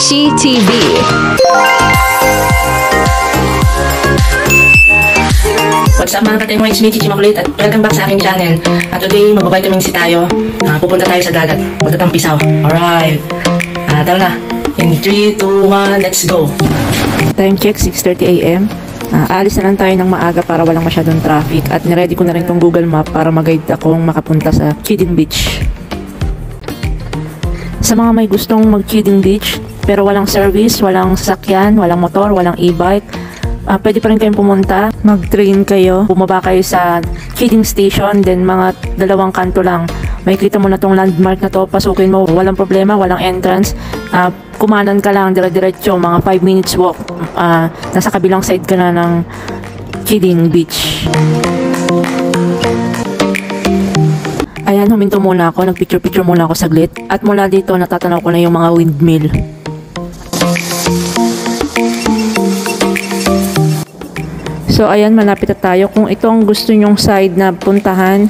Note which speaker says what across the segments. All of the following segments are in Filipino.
Speaker 1: She TV.
Speaker 2: What's up mga katim, it's me, Chichi Makulit, at welcome back sa aking channel. At today, mag-vitamin C tayo. Pupunta tayo sa dagat. Magtatampisaw. Alright. Tara na. In 3, 2, 1, let's go.
Speaker 3: Time check, 6:30 AM. Alis na lang tayo ng maaga para walang masyadong traffic. At niready ko na rin tong Google Map para mag-guide akong makapunta sa Chiding Beach. Sa mga may gustong mag-Chiding Beach, pero walang service, walang sasakyan, walang motor, walang e-bike, pwede pa rin kayong pumunta, mag-train kayo, bumaba kayo sa Chiding Station, then mga 2 kanto lang. Makikita mo na tong landmark na to, pasukin mo, walang problema, walang entrance. Kumanan ka lang, dire-diretso, mga 5 minutes walk. Nasa kabilang side ka na ng Chiding Beach. Ayan, huminto muna ako, nagpicture-picture muna ako saglit. At mula dito, natatanaw ko na yung mga windmill. So ayan, malapit na tayo. Kung ito ang gusto nyong side na puntahan,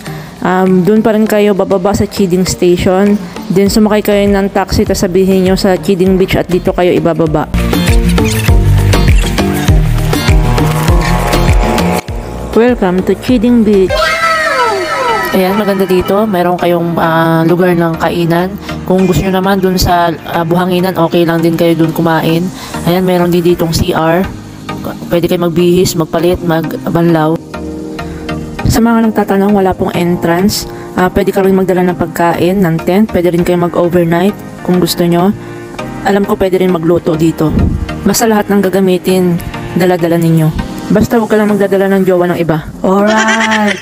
Speaker 3: doon pa rin kayo bababa sa Chiding Station. Then sumakay kayo ng taxi, tapos sabihin nyo sa Chiding Beach at dito kayo ibababa. Welcome to Chiding Beach. Ayan, maganda dito. Mayroon kayong lugar ng kainan. Kung gusto nyo naman dun sa buhanginan, okay lang din kayo dun kumain. Ayan, mayroon din ditong CR. Pwede kayo magbihis, magpalit, magbanlaw. Sa mga nagtatanong, wala pong entrance. Pwede ka rin magdala ng pagkain, ng tent. Pwede rin kayo mag-overnight kung gusto nyo. Alam ko pwede rin magluto dito. Basta lahat ng gagamitin, dala-dala ninyo. Basta huwag ka lang magdadala ng jowa ng iba. Alright!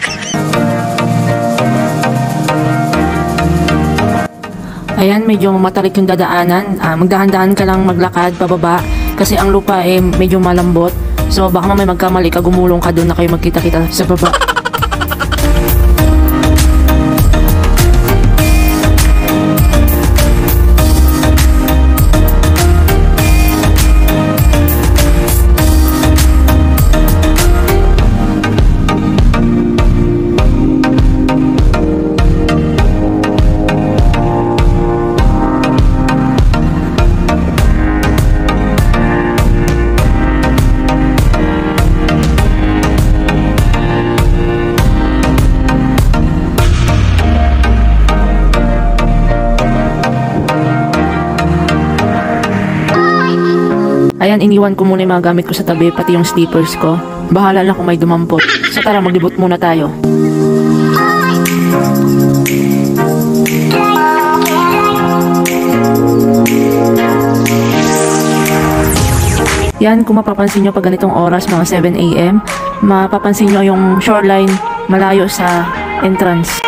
Speaker 3: Ayan, medyo matarik yung dadaanan. Magdahan-dahan ka lang maglakad pababa kasi ang lupa medyo malambot. So baka mamay magkamali ka, gumulong ka doon na kayo magkita-kita sa baba. Ayan, iniwan ko muna yung mga gamit ko sa tabi, pati yung slippers ko. Bahala na kung may dumampot. So tara, maglibot muna tayo. Yan, kung mapapansin nyo pag ganitong oras, mga 7 AM, mapapansin nyo yung shoreline malayo sa entrance.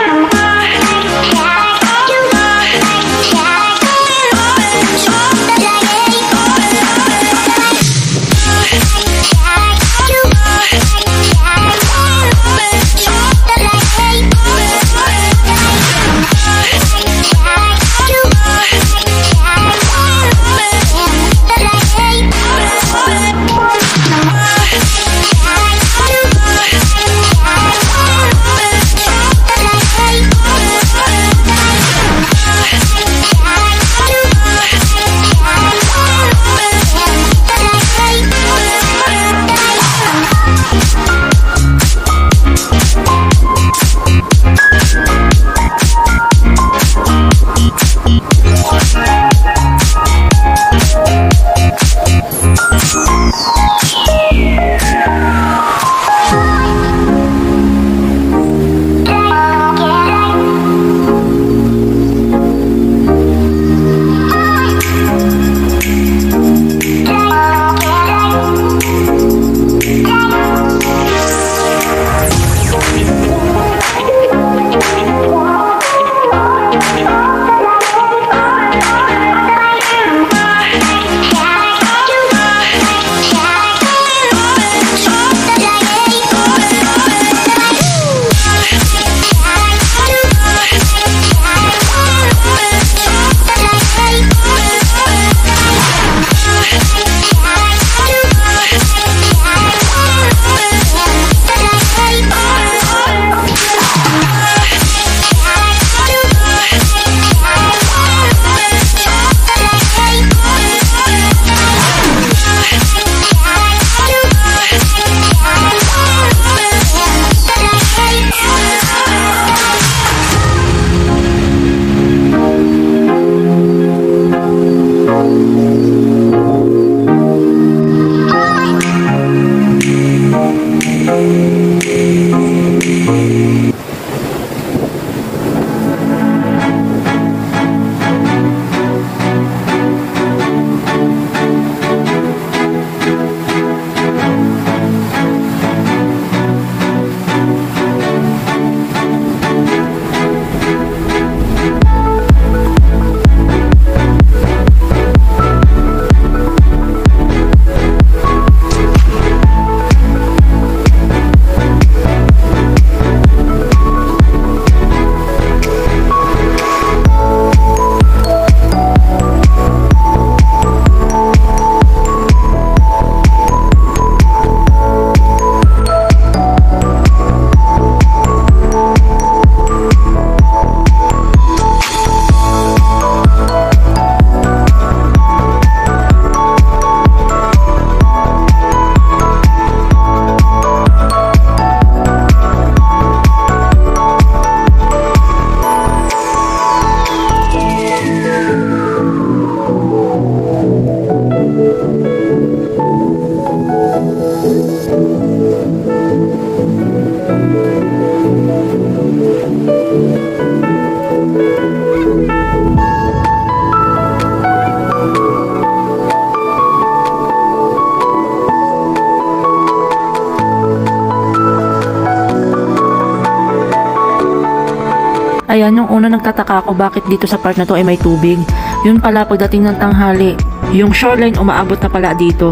Speaker 3: nung una nagtataka ako bakit dito sa part na to ay may tubig. Yun pala pagdating ng tanghali, yung shoreline umaabot na pala dito.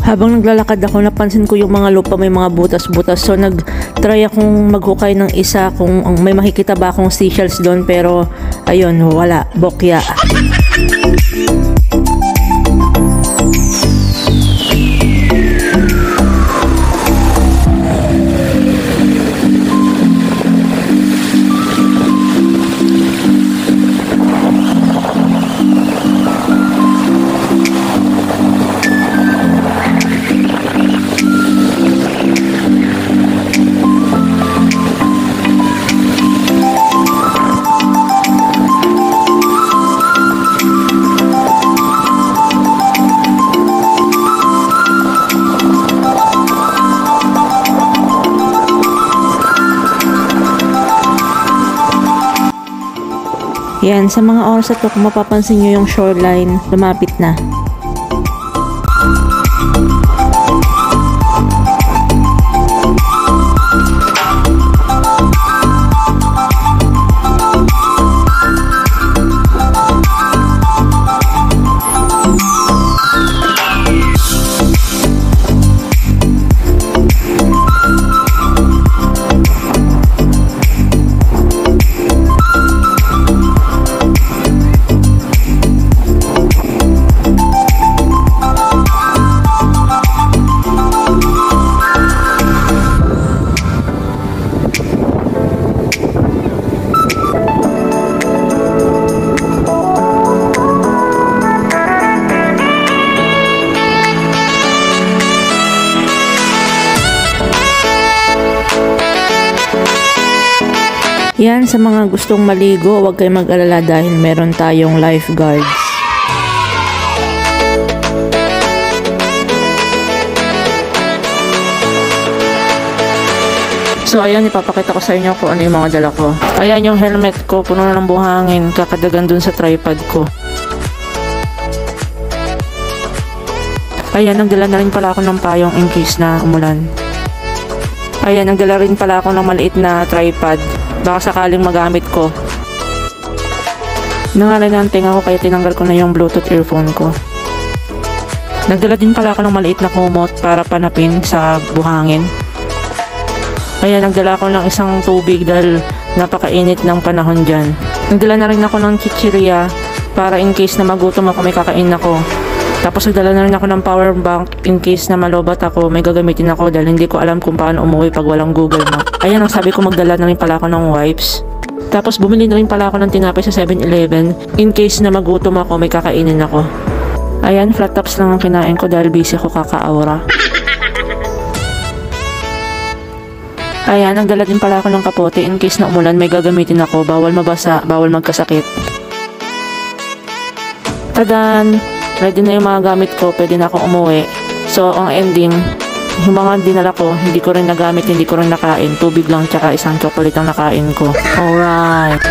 Speaker 3: Habang naglalakad ako, napansin ko yung mga lupa may mga butas-butas. So nag-try akong maghukay ng isa kung may makikita ba akong seashells doon, pero ayun, wala, bokya. Yan, sa mga oras na to, kung mapapansin nyo yung shoreline, lumapit na. Yan, sa mga gustong maligo, huwag kayong mag-alala dahil meron tayong lifeguards. So ayan, ipapakita ko sa inyo kung ano yung mga dala ko. Ayan yung helmet ko, puno na ng buhangin, kakadagan dun sa tripod ko. Ayan, nagdala na rin pala ako ng payong in case na umulan. Ayan, nagdala rin pala ako ng maliit na tripod, baka sakaling magamit ko. Nangalay na ang tinga ko kaya tinanggal ko na yung Bluetooth earphone ko. Nagdala din pala ako ng maliit na kumot para panapin sa buhangin. Ayan, nagdala ako ng isang tubig dahil napakainit ng panahon dyan. Nagdala na rin ako ng chichirya para in case na magutom ako may kakain ako. Tapos nagdala na rin ako ng power bank in case na malobat ako, may gagamitin ako dahil hindi ko alam kung paano umuwi pag walang Google Map. Ayan, ang sabi ko magdala na rin pala ako ng wipes. Tapos bumili na rin pala ako ng tinapay sa 7-Eleven in case na magutom ako, may kakainin ako. Ayan, flat tops lang ang kinain ko dahil busy ako kaka-aura. Ayan, nagdala din pala ako ng kapote in case na umulan, may gagamitin ako, bawal mabasa, bawal magkasakit. Tadan! Ready na yung mga gamit ko, pwede na akong umuwi. So, ang ending, yung mga dinala ko, hindi ko rin nagamit, hindi ko rin nakain. Tubig lang, tsaka isang chocolate ang nakain ko. Alright!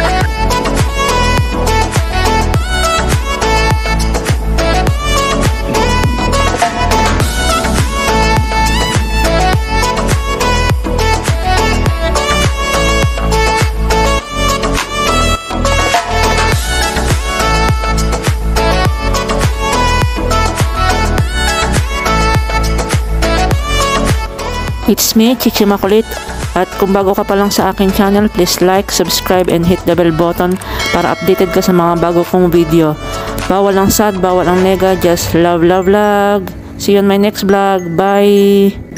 Speaker 3: It's me, Chichi Makulit. At kung bago ka pa lang sa akin channel, please like, subscribe, and hit the bell button para updated ka sa mga bago kong video. Bawal ang sad, bawal ang nega, just love, love, love. See you on my next vlog. Bye!